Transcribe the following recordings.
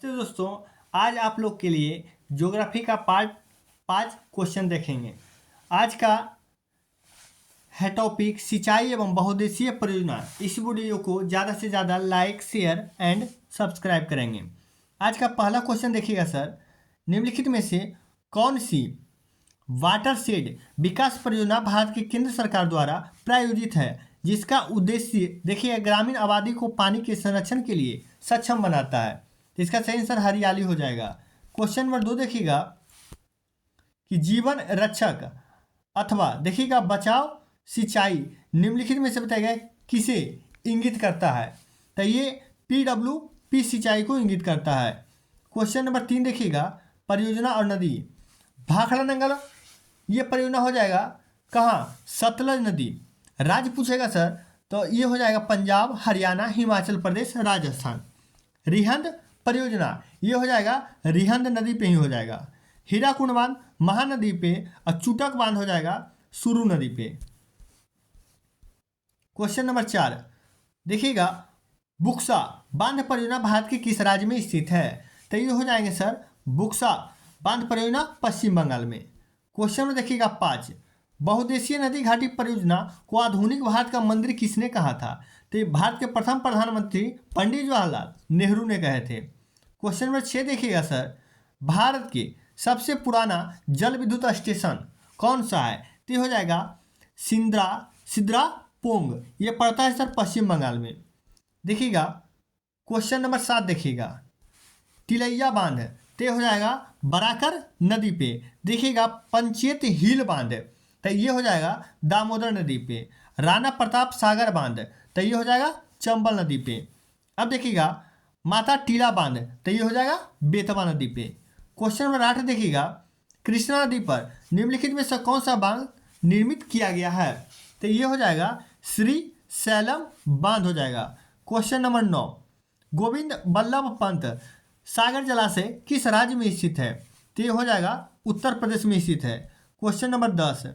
तो दोस्तों, आज आप लोग के लिए ज्योग्राफी का पार्ट 5 क्वेश्चन देखेंगे। आज का है टॉपिक सिंचाई एवं बहुउद्देशीय परियोजना। इस वीडियो को ज़्यादा से ज़्यादा लाइक, शेयर एंड सब्सक्राइब करेंगे। आज का पहला क्वेश्चन देखिएगा सर, निम्नलिखित में से कौन सी वाटरशेड विकास परियोजना भारत की केंद्र सरकार द्वारा प्रायोजित है, जिसका उद्देश्य देखिए ग्रामीण आबादी को पानी के संरक्षण के लिए सक्षम बनाता है। तो इसका सही आंसर हरियाली हो जाएगा। क्वेश्चन नंबर 2 देखिएगा कि जीवन रक्षक अथवा देखिएगा बचाव सिंचाई निम्नलिखित में से बताया गया किसे इंगित करता है। तो ये PWP सिंचाई को इंगित करता है। क्वेश्चन नंबर 3 देखिएगा परियोजना और नदी। भाखड़ा नंगल ये परियोजना हो जाएगा कहाँ? सतलज नदी। राज्य पूछेगा सर तो ये हो जाएगा पंजाब, हरियाणा, हिमाचल प्रदेश, राजस्थान। रिहंद परियोजना ये हो जाएगा रिहंद नदी पे ही हो जाएगा। हीराकुंड बांध महानदी पे और चुटक बांध हो जाएगा सुरू नदी पे। क्वेश्चन नंबर 4 देखिएगा बुक्सा बांध परियोजना भारत के किस राज्य में स्थित है? तो ये हो जाएंगे सर बुक्सा बांध परियोजना पश्चिम बंगाल में। क्वेश्चन में देखिएगा 5 बहुउद्देशीय नदी घाटी परियोजना को आधुनिक भारत का मंदिर किसने कहा था? तो ये भारत के प्रथम प्रधानमंत्री पंडित जवाहरलाल नेहरू ने कहे थे। क्वेश्चन नंबर 6 देखिएगा सर भारत के सबसे पुराना जल विद्युत स्टेशन कौन सा है? तो ये हो जाएगा सिद्रा पोंग। ये पड़ता है सर पश्चिम बंगाल में। देखिएगा क्वेश्चन नंबर 7 देखिएगा तिलैया बांध तो हो जाएगा बराकर नदी पे। देखिएगा पंचेत हिल बांध तो ये हो जाएगा दामोदर नदी पे। राणा प्रताप सागर बांध तो ये हो जाएगा चंबल नदी पे। अब देखिएगा माता टीला बांध तो ये हो जाएगा बेतवा नदी पे। क्वेश्चन नंबर 8 देखिएगा कृष्णा नदी पर निम्नलिखित में से कौन सा बांध निर्मित किया गया है? तो ये हो जाएगा श्री सैलम बांध हो जाएगा। क्वेश्चन नंबर 9 गोविंद बल्लभ पंत सागर जलाशय किस राज्य में स्थित है? तो ये हो जाएगा उत्तर प्रदेश में स्थित है। क्वेश्चन नंबर 10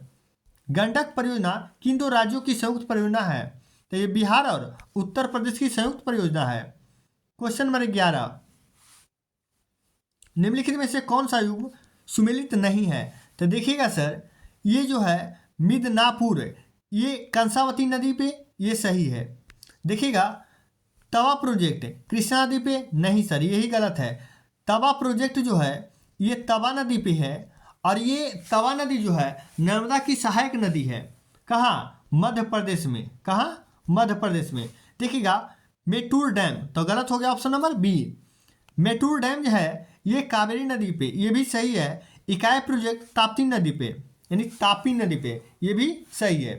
गंडक परियोजना किन दो राज्यों की संयुक्त परियोजना है? तो ये बिहार और उत्तर प्रदेश की संयुक्त परियोजना है। क्वेश्चन नंबर 11 निम्नलिखित में से कौन सा युग सुमेलित नहीं है? तो देखिएगा सर ये जो है मिदनापुर ये कंसावती नदी पे ये सही है। देखिएगा तवा प्रोजेक्ट कृष्णा नदी पे नहीं सर यही गलत है। तवा प्रोजेक्ट जो है ये तवा नदी पे है और ये तवा नदी जो है नर्मदा की सहायक नदी है। कहाँ? मध्य प्रदेश में। कहाँ? मध्य प्रदेश में। देखिएगा मेटूर डैम तो गलत हो गया option number B. Mettur dam जो है ये कावेरी नदी पे ये भी सही है। इकाई प्रोजेक्ट ताप्ती नदी पे यानी तापी नदी पे ये भी सही है।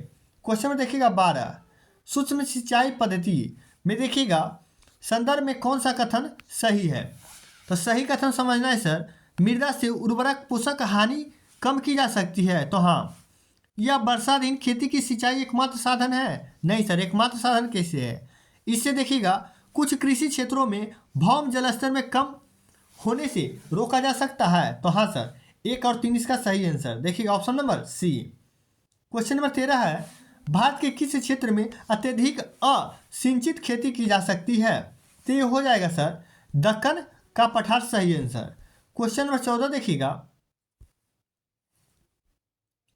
क्वेश्चन में देखिएगा 12 सूक्ष्म सिंचाई पद्धति में देखिएगा संदर्भ में कौन सा कथन सही है? तो सही कथन समझना है सर मृदा से उर्वरक पोषक हानि कम की जा सकती है। तो हाँ यह वर्षाधीन खेती की सिंचाई एकमात्र साधन है? नहीं सर एकमात्र साधन कैसे है? इससे देखिएगा कुछ कृषि क्षेत्रों में भौम जलस्तर में कम होने से रोका जा सकता है। तो हाँ सर 1 और 3 इसका सही आंसर। देखिएगा option number C. Question number 13 है भारत के किस क्षेत्र में अत्यधिक असिंचित खेती की जा सकती है? तो ये हो जाएगा सर दक्कन का पठार सही आंसर। क्वेश्चन नंबर 14 देखिएगा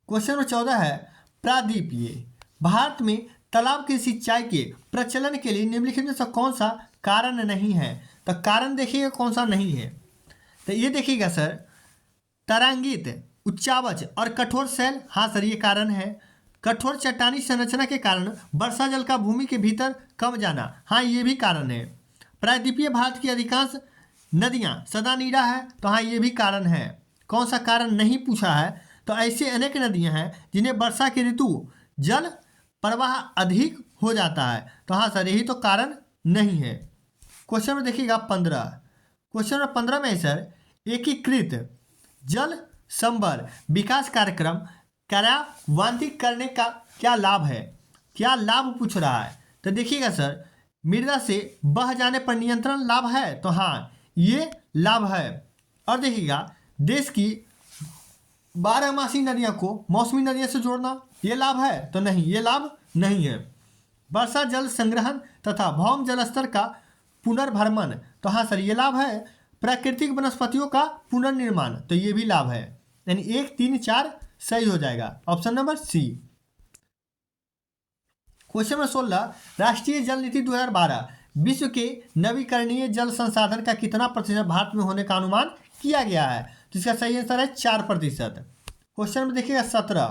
क्वेश्चन नंबर 14 है प्रादीपीय भारत में तालाब की सिंचाई के प्रचलन के लिए निम्नलिखित में से कौन सा कारण नहीं है? तो कारण देखिएगा कौन सा नहीं है। तो ये देखिएगा सर तारांकित उच्चावच और कठोर शैल। हाँ सर ये कारण है। कठोर चट्टानी संरचना के कारण वर्षा जल का भूमि के भीतर कम जाना। हाँ ये भी कारण है। प्रायद्वीपीय भारत की अधिकांश नदियाँ सदा नीरा है। तो हाँ ये भी कारण है। कौन सा कारण नहीं पूछा है? तो ऐसे अनेक नदियाँ हैं जिन्हें वर्षा की ऋतु जल प्रवाह अधिक हो जाता है। तो हाँ सर यही तो कारण नहीं है। क्वेश्चन में देखिएगा 15 क्वेश्चन नंबर 15 में सर एकीकृत जल संभर विकास कार्यक्रम कार्यान्वित करने का क्या लाभ है? क्या लाभ पूछ रहा है? तो देखिएगा सर मृदा से बह जाने पर नियंत्रण लाभ है। तो हाँ ये लाभ है। और देखिएगा देश की 12मासी नदियों को मौसमी नदियों से जोड़ना ये लाभ है? तो नहीं ये लाभ नहीं है। वर्षा जल संग्रहण तथा भौम जलस्तर का पुनर्भरण। तो हाँ सर ये लाभ है। प्राकृतिक वनस्पतियों का पुनर्निर्माण, तो ये भी लाभ है, यानी 1, 3, 4 सही हो जाएगा, option number C. Question number 16, राष्ट्रीय जल नीति 2012 विश्व के नवीकरणीय जल संसाधन का कितना प्रतिशत भारत में होने का अनुमान किया गया है? तो इसका सही आंसर है 4%। क्वेश्चन नंबर देखिएगा 17,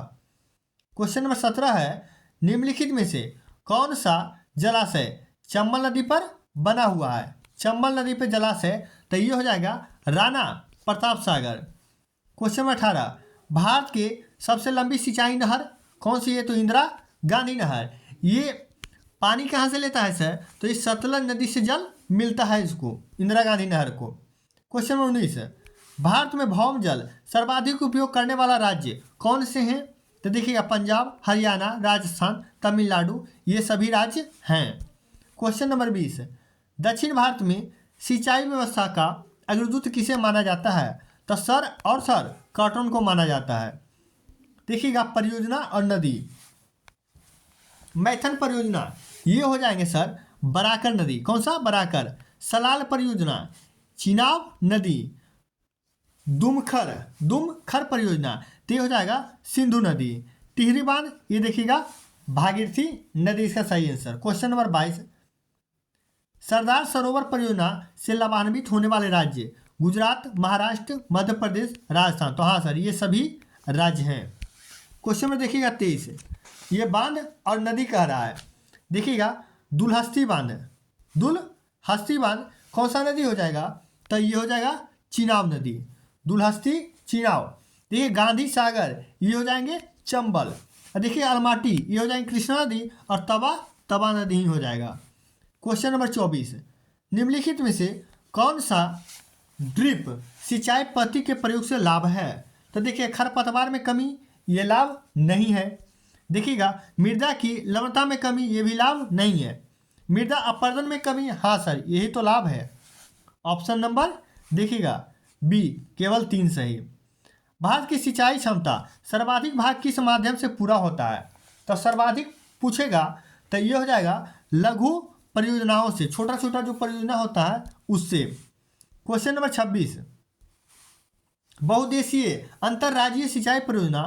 क्वेश्चन नंबर 17 है निम्नलिखित में से कौन सा जलाशय चंबल नदी पर बना हुआ है? चंबल नदी पर जलाशय, तो ये हो जाएगा राणा प्रताप सागर। क्वेश्चन नंबर 18, भारत के सबसे लंबी सिंचाई नहर कौन सी है? तो इंदिरा गांधी नहर। ये पानी कहाँ से लेता है सर? तो इस सतलज नदी से जल मिलता है इसको, इंदिरा गांधी नहर को। क्वेश्चन नंबर 19, भारत में भौम जल सर्वाधिक उपयोग करने वाला राज्य कौन से हैं? तो देखिएगा पंजाब, हरियाणा, राजस्थान, तमिलनाडु, ये सभी राज्य हैं। क्वेश्चन नंबर 20, दक्षिण भारत में सिंचाई व्यवस्था का अग्रदूत किसे माना जाता है? तो सर और सर कॉटन को माना जाता है। देखिएगा परियोजना और नदी, मैथन परियोजना ये हो जाएंगे सर बराकर नदी। कौन सा? बराकर। सलाल परियोजना चिनाब नदी। दुमखर परियोजना तो ये हो जाएगा सिंधु नदी। टिहरी बांध ये देखिएगा भागीरथी नदी, इसका सही answer. Question number 22, Sardar Sarovar परियोजना से लाभान्वित होने वाले राज्य गुजरात, महाराष्ट्र, मध्य प्रदेश, राजस्थान। तो हाँ सर ये सभी राज्य हैं। क्वेश्चन में देखिएगा 23, ये बांध और नदी कह रहा है। देखिएगा दुलहस्ती बांध कौन सा नदी हो जाएगा? तो ये हो जाएगा चिनाब नदी। दुलहस्ती चिनाब। देखिए गांधी सागर ये हो जाएंगे चंबल। और देखिए अलमाटी ये हो जाएंगे कृष्णा नदी, और तबा नदी ही हो जाएगा। क्वेश्चन नंबर 24, निम्नलिखित में से कौन सा ड्रिप सिंचाई पद्धति के प्रयोग से लाभ है? तो देखिए खरपतवार में कमी ये लाभ नहीं है। देखिएगा मृदा की लवणता में कमी ये भी लाभ नहीं है। मृदा अपरदन में कमी, हाँ सर यही तो लाभ है। ऑप्शन नंबर देखिएगा बी केवल 3 सही। भारत की सिंचाई क्षमता सर्वाधिक भाग किस माध्यम से पूरा होता है? तो सर्वाधिक पूछेगा तो ये हो जाएगा लघु परियोजनाओं से, छोटा छोटा जो परियोजना होता है उससे। क्वेश्चन नंबर 26, बहुउद्देशीय अंतरराज्यीय सिंचाई परियोजना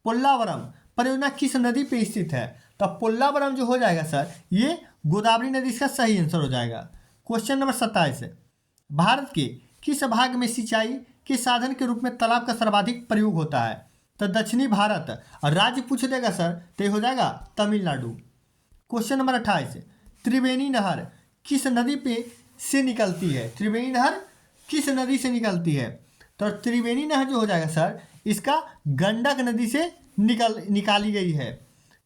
पोल्लावरम परियोजना किस नदी पे स्थित है? तो पोल्लावरम जो हो जाएगा सर ये गोदावरी नदी का सही आंसर हो जाएगा। क्वेश्चन नंबर 27, भारत के किस भाग में सिंचाई के साधन के रूप में तालाब का सर्वाधिक प्रयोग होता है? तो दक्षिणी भारत। और राज्य पूछ देगा सर तो ये हो जाएगा तमिलनाडु। क्वेश्चन नंबर 28, त्रिवेणी नहर किस नदी पे से निकलती है? त्रिवेणी नहर किस नदी से निकलती है? तो त्रिवेणी नहर जो हो जाएगा सर इसका गंडक नदी से निकाली गई है।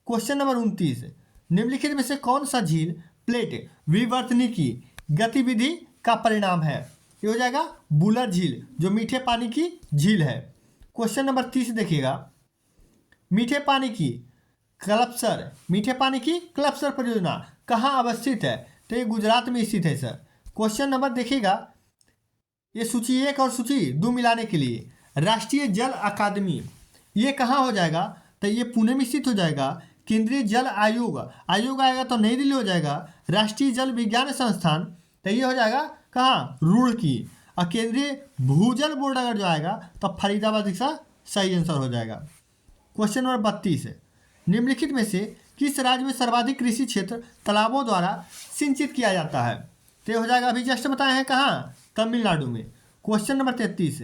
क्वेश्चन नंबर 29, निम्नलिखित में से कौन सा झील प्लेट विवर्तनी की गतिविधि का परिणाम है? ये हो जाएगा बुलर झील जो मीठे पानी की झील है। क्वेश्चन नंबर 30 देखिएगा, मीठे पानी की क्लपसर परियोजना कहाँ अवस्थित है? तो ये गुजरात में स्थित है सर। क्वेश्चन नंबर देखिएगा, ये सूची 1 और सूची 2 मिलाने के लिए राष्ट्रीय जल अकादमी ये कहाँ हो जाएगा? तो ये पुणे में स्थित हो जाएगा। केंद्रीय जल आयोग आएगा तो नई दिल्ली हो जाएगा। राष्ट्रीय जल विज्ञान संस्थान तो ये हो जाएगा कहाँ? रुड़की। और केंद्रीय भूजल बोर्ड अगर जो आएगा तो फरीदाबाद का सही आंसर हो जाएगा। क्वेश्चन नंबर 32, निम्नलिखित में से किस राज्य में सर्वाधिक कृषि क्षेत्र तालाबों द्वारा सिंचित किया जाता है? तो ये हो जाएगा अभी जस्ट बताए हैं कहाँ? तमिलनाडु में। क्वेश्चन नंबर 33,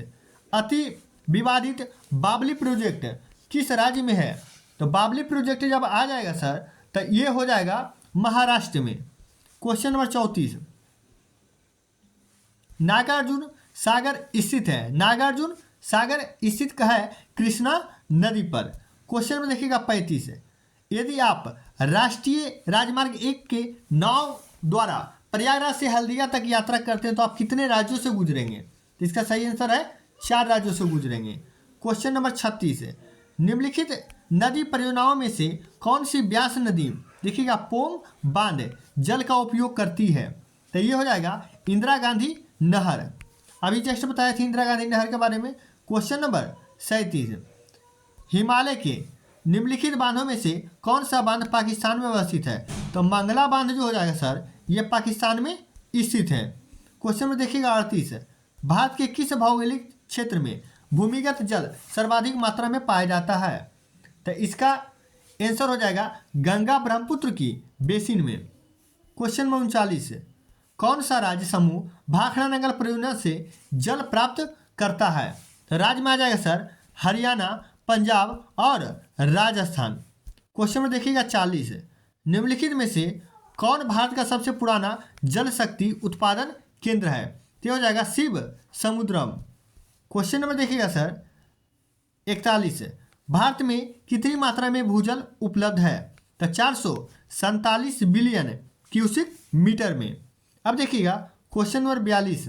अति विवादित बावली प्रोजेक्ट किस राज्य में है? तो बावली प्रोजेक्ट जब आ जाएगा सर तो ये हो जाएगा महाराष्ट्र में। क्वेश्चन नंबर 34, नागार्जुन सागर स्थित है। नागार्जुन सागर स्थित कहाँ है? कृष्णा नदी पर। क्वेश्चन में देखिएगा 35, यदि आप राष्ट्रीय राजमार्ग 1 के नाव द्वारा प्रयागराज से हल्दिया तक यात्रा करते हैं तो आप कितने राज्यों से गुजरेंगे? तो इसका सही आंसर है 4 राज्यों से गुजरेंगे। क्वेश्चन नंबर 36, निम्नलिखित नदी परियोजनाओं में से कौन सी ब्यास नदी देखिएगा पोम बांध जल का उपयोग करती है? तो ये हो जाएगा इंदिरा गांधी नहर। अभी जस्ट बताया थी इंदिरा गांधी नहर के बारे में। क्वेश्चन नंबर 37, हिमालय के निम्नलिखित बांधों में से कौन सा बांध पाकिस्तान में अवस्थित है? तो मंगला बांध जो हो जाएगा सर ये पाकिस्तान में स्थित है। क्वेश्चन में देखिएगा 38, भारत के किस भौगोलिक क्षेत्र में भूमिगत जल सर्वाधिक मात्रा में पाया जाता है? तो इसका आंसर हो जाएगा गंगा ब्रह्मपुत्र की बेसिन में। क्वेश्चन नंबर 39, कौन सा राज्य समूह भाखड़ा नंगल परियोजना से जल प्राप्त करता है? तो राज्य में आ जाएगा सर हरियाणा, पंजाब और राजस्थान। क्वेश्चन में देखिएगा 40, निम्नलिखित में से कौन भारत का सबसे पुराना जल शक्ति उत्पादन केंद्र है? तो हो जाएगा शिव समुद्रम। क्वेश्चन नंबर देखिएगा सर 41, भारत में कितनी मात्रा में भूजल उपलब्ध है? तो 447 बिलियन क्यूसिक मीटर में। अब देखिएगा क्वेश्चन नंबर 42,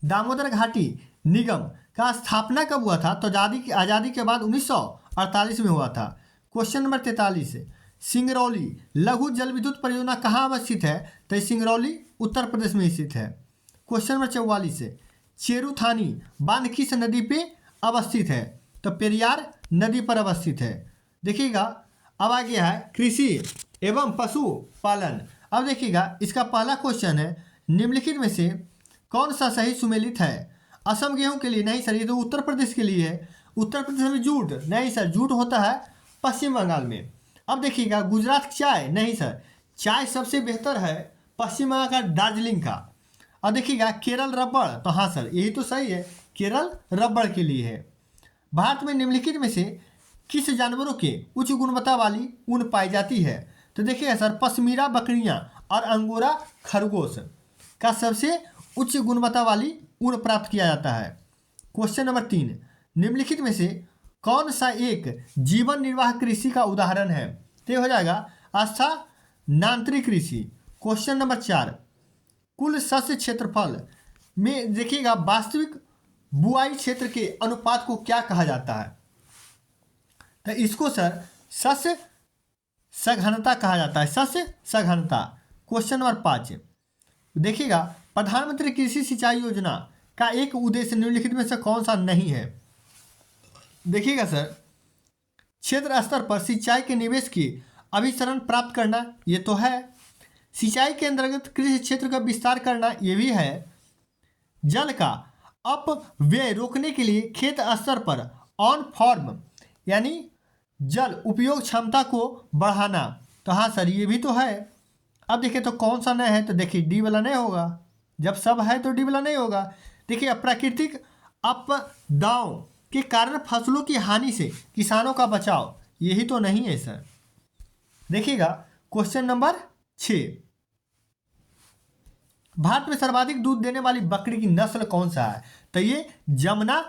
दामोदर घाटी निगम का स्थापना कब हुआ था? तो आज़ादी के बाद 1948 में हुआ था। क्वेश्चन नंबर 43, सिंगरौली लघु जल विद्युत परियोजना कहाँ अवस्थित है? तो सिंगरौली उत्तर प्रदेश में स्थित है। क्वेश्चन नंबर 44, चेरुथानी बांध किस नदी पे अवस्थित है? तो पेरियार नदी पर अवस्थित है। देखिएगा अब आ गया है कृषि एवं पशुपालन। अब देखिएगा इसका पहला क्वेश्चन है, निम्नलिखित में से कौन सा सही सुमेलित है? असम गेहूं के लिए नहीं सर, ये तो उत्तर प्रदेश के लिए है। उत्तर प्रदेश में जूट नहीं सर, जूट होता है पश्चिम बंगाल में। अब देखिएगा गुजरात चाय नहीं सर, चाय सबसे बेहतर है पश्चिम बंगाल का दार्जिलिंग का। अब देखिएगा केरल रबड़, तो हाँ सर यही तो सही है, केरल रबड़ के लिए है। भारत में निम्नलिखित में से किस जानवरों के उच्च गुणवत्ता वाली ऊन पाई जाती है? तो देखिएगा सर पश्मीना बकरियां और अंगोरा खरगोश का सबसे उच्च गुणवत्ता वाली ऊन प्राप्त किया जाता है। क्वेश्चन नंबर 3, निम्नलिखित में से कौन सा एक जीवन निर्वाह कृषि का उदाहरण है? तो हो जाएगा स्थानांतरित कृषि। क्वेश्चन नंबर 4, कुल शस्य क्षेत्रफल में देखिएगा वास्तविक बुआई क्षेत्र के अनुपात को क्या कहा जाता है? तो इसको सर शस्य सघनता कहा जाता है, शस्य सघनता। क्वेश्चन नंबर 5, देखिएगा प्रधानमंत्री कृषि सिंचाई योजना का एक उद्देश्य निम्नलिखित में से कौन सा नहीं है? देखिएगा सर क्षेत्र स्तर पर सिंचाई के निवेश की अभिसरण प्राप्त करना, ये तो है। सिंचाई के अंतर्गत कृषि क्षेत्र का विस्तार करना, ये भी है। जल का अपव्यय रोकने के लिए खेत स्तर पर ऑन फार्म यानी जल उपयोग क्षमता को बढ़ाना, तो हाँ सर ये भी तो है। अब देखिए तो कौन सा नहीं है? तो देखिए डी वाला नहीं होगा, जब सब है तो डी वाला नहीं होगा। देखिए प्राकृतिक आपदाओं के कारण फसलों की हानि से किसानों का बचाव, यही तो नहीं है सर। देखिएगा क्वेश्चन नंबर 6, भारत में सर्वाधिक दूध देने वाली बकरी की नस्ल कौन सा है? तो ये जमुना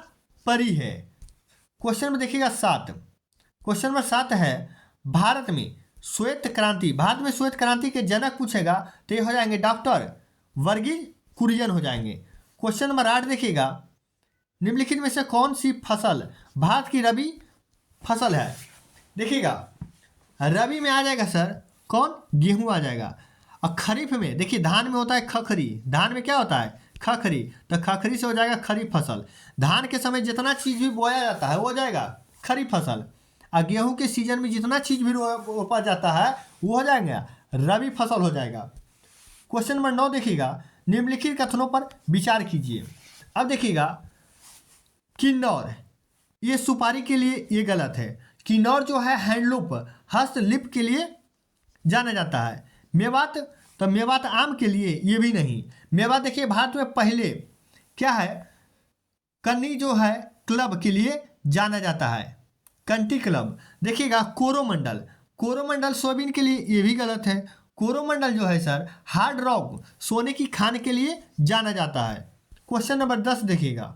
परी है। क्वेश्चन में देखिएगा 7, क्वेश्चन नंबर 7 है भारत में श्वेत क्रांति के जनक पूछेगा तो ये हो जाएंगे डॉक्टर वर्गीज कुरियन हो जाएंगे। क्वेश्चन नंबर 8 देखिएगा निम्नलिखित में से कौन सी फसल भारत की रबी फसल है? देखिएगा रबी में आ जाएगा सर कौन? गेहूं आ जाएगा। और खरीफ में देखिए धान में होता है खखरी, धान में क्या होता है? खखरी, तो खखरी से हो जाएगा खरीफ फसल। धान के समय जितना चीज़ भी बोया जाता है वो हो जाएगा खरीफ फसल, और गेहूं के सीजन में जितना चीज़ भी रोपा जाता है वो हो जाएगा रबी फसल हो जाएगा। क्वेश्चन नंबर 9 देखिएगा निम्नलिखित कथनों पर विचार कीजिए। अब देखिएगा किन्नौर, ये सुपारी के लिए ये गलत है। किन्नौर जो है हैंडलूम हस्तलिप के लिए जाना जाता है। मेवात, तो मेवात आम के लिए, ये भी नहीं। मेवात देखिए भारत में पहले क्या है, कन्नी जो है क्लब के लिए जाना जाता है, कंटी क्लब। देखिएगा कोरोमंडल सोयाबीन के लिए, ये भी गलत है। कोरोमंडल जो है सर हार्ड रॉक सोने की खान के लिए जाना जाता है। क्वेश्चन नंबर 10 देखिएगा,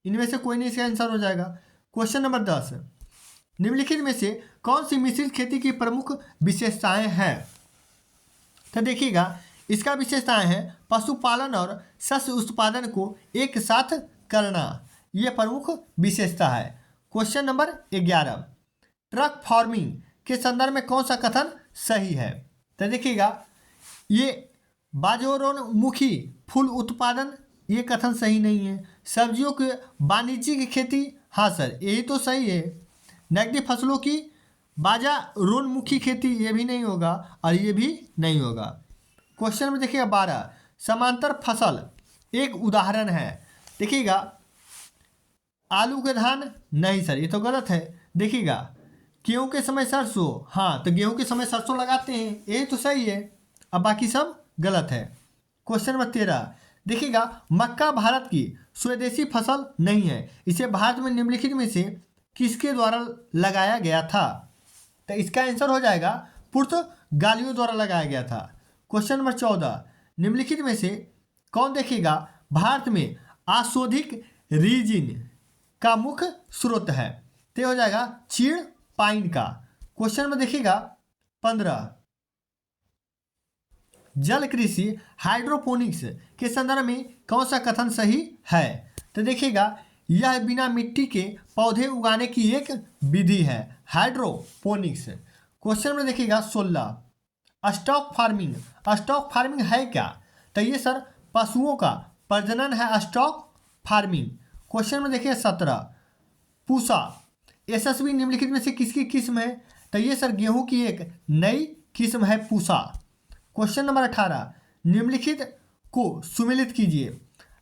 इनमें से कोई नहीं इसका आंसर हो जाएगा। क्वेश्चन नंबर 10, निम्नलिखित में से कौन सी मिश्रित खेती की प्रमुख विशेषताएं हैं? तो देखिएगा इसका विशेषताएं हैं पशुपालन और शस्य उत्पादन को एक साथ करना, ये प्रमुख विशेषता है। क्वेश्चन नंबर 11, ट्रक फार्मिंग के संदर्भ में कौन सा कथन सही है? तो देखिएगा ये बाजारोन्मुखी फूल उत्पादन, ये कथन सही नहीं है। सब्जियों के वाणिज्यिक खेती, हाँ सर यही तो सही है। नकदी फसलों की बाजारोन्मुखी खेती, ये भी नहीं होगा और ये भी नहीं होगा। क्वेश्चन में देखिएगा 12, समांतर फसल एक उदाहरण है। देखिएगा, आलू के धान, नहीं सर ये तो गलत है। देखिएगा, गेहूं के समय सरसों, हाँ तो गेहूं के समय सरसों लगाते हैं, ये तो सही है। अब बाकी सब गलत है। क्वेश्चन नंबर 13, देखिएगा, मक्का भारत की स्वदेशी फसल नहीं है, इसे भारत में निम्नलिखित में से किसके द्वारा लगाया गया था? तो इसका आंसर हो जाएगा पुर्तगालियों द्वारा लगाया गया था। क्वेश्चन नंबर 14, निम्नलिखित में से कौन देखिएगा भारत में औषधिक रीजिन का मुख्य स्रोत है? तो ये हो जाएगा चीड़ पाइन का। क्वेश्चन में देखिएगा 15, जल कृषि हाइड्रोपोनिक्स के संदर्भ में कौन सा कथन सही है? तो देखिएगा, यह बिना मिट्टी के पौधे उगाने की एक विधि है, हाइड्रोपोनिक्स। क्वेश्चन में देखिएगा 16, स्टॉक फार्मिंग, स्टॉक फार्मिंग है क्या? तो ये सर पशुओं का प्रजनन है स्टॉक फार्मिंग। क्वेश्चन में देखिए 17, पूसा यशस्वी निम्नलिखित में से किसकी किस्म है? तो ये सर गेहूं की एक नई किस्म है पूसा। क्वेश्चन नंबर 18, निम्नलिखित को सुमेलित कीजिए।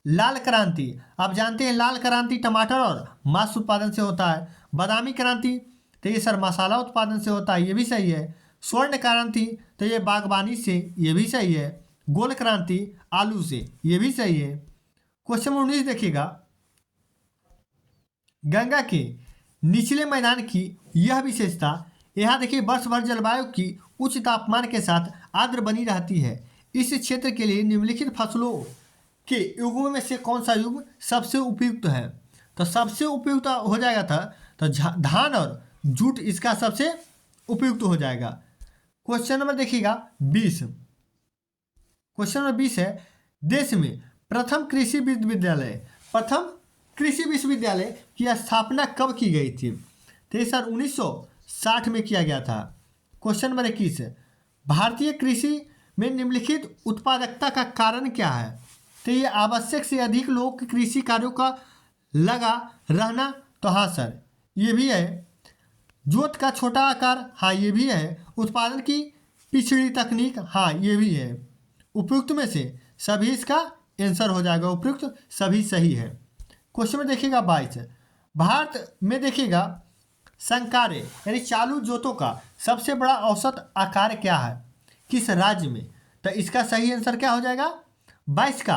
लाल क्रांति, आप जानते हैं लाल क्रांति टमाटर और मांस उत्पादन से होता है। बादामी क्रांति, तो ये सर मसाला उत्पादन से होता है, ये भी सही है। स्वर्ण क्रांति, तो ये बागवानी से, ये भी सही है। गोल क्रांति आलू से, ये भी सही है। क्वेश्चन नंबर 19 देखिएगा, गंगा के निचले मैदान की यह विशेषता, यहाँ देखिए वर्ष भर जलवायु की उच्च तापमान के साथ आर्द्र बनी रहती है। इस क्षेत्र के लिए निम्नलिखित फसलों के युग्म में से कौन सा युग्म सबसे उपयुक्त है? तो सबसे उपयुक्त हो जाएगा था तो धान और जूट इसका सबसे उपयुक्त हो जाएगा। क्वेश्चन नंबर देखिएगा 20, क्वेश्चन नंबर 20 है, देश में प्रथम कृषि विश्वविद्यालय की स्थापना कब की गई थी? तो ये सर 1960 में किया गया था। क्वेश्चन नंबर 21, भारतीय कृषि में निम्नलिखित उत्पादकता का कारण क्या है? तो ये आवश्यक से अधिक लोगों के कृषि कार्यों का लगा रहना, तो हाँ सर ये भी है। जोत का छोटा आकार, हाँ ये भी है। उत्पादन की पिछड़ी तकनीक, हाँ ये भी है। उपयुक्त में से सभी इसका आंसर हो जाएगा, उपयुक्त सभी सही है। क्वेश्चन में देखिएगा 22, भारत में देखिएगा संकारे यानी चालू जोतों का सबसे बड़ा औसत आकार क्या है, किस राज्य में? तो इसका सही आंसर क्या हो जाएगा? 22 का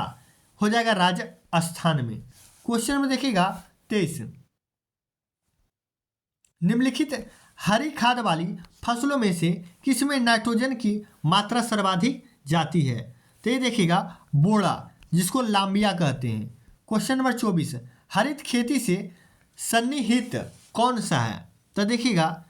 हो जाएगा राजस्थान में। क्वेश्चन में देखिएगा 23, निम्नलिखित हरी खाद वाली फसलों में से किसमें नाइट्रोजन की मात्रा सर्वाधिक जाती है? तो ये देखिएगा बोड़ा, जिसको लाम्बिया कहते हैं। क्वेश्चन नंबर 24, हरित खेती से सन्निहित कौन सा है? तो देखिएगा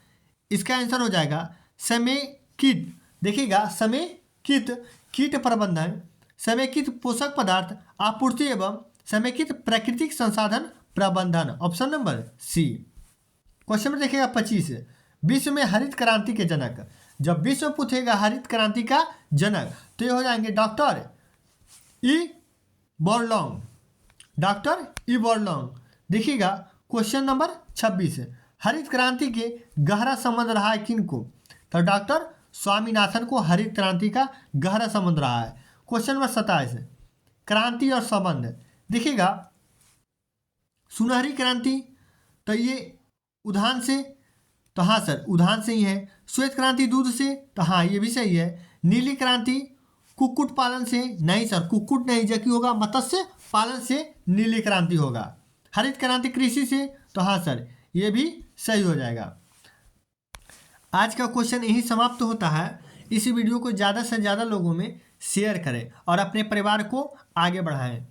इसका आंसर हो जाएगा समेकित। देखिएगा समेकित कीट प्रबंधन, समेकित पोषक पदार्थ आपूर्ति एवं समेकित प्राकृतिक संसाधन प्रबंधन, ऑप्शन नंबर सी। क्वेश्चन में देखिएगा 25, विश्व में हरित क्रांति के जनक, जब विश्व पूछेगा हरित क्रांति का जनक तो ये हो जाएंगे डॉक्टर ई बॉर्लोंग, डॉक्टर ई बॉर्लोंग। देखिएगा क्वेश्चन नंबर 26, हरित क्रांति के गहरा संबंध रहा है किनको? तो डॉक्टर स्वामीनाथन को हरित क्रांति का गहरा संबंध रहा है। क्वेश्चन नंबर 27, क्रांति और संबंध, देखिएगा सुनहरी क्रांति, तो ये उद्यान से, तो हाँ सर उद्यान से ही है। श्वेत क्रांति दूध से, तो हाँ ये भी सही है। नीली क्रांति कुक्कुट पालन से, नहीं सर कुक्कुट नहीं, जबकि होगा मत्स्य पालन से नीली क्रांति होगा। हरित क्रांति कृषि से, तो हाँ सर ये भी सही हो जाएगा। आज का क्वेश्चन यही समाप्त होता है। इस वीडियो को ज़्यादा से ज़्यादा लोगों में शेयर करें और अपने परिवार को आगे बढ़ाएं।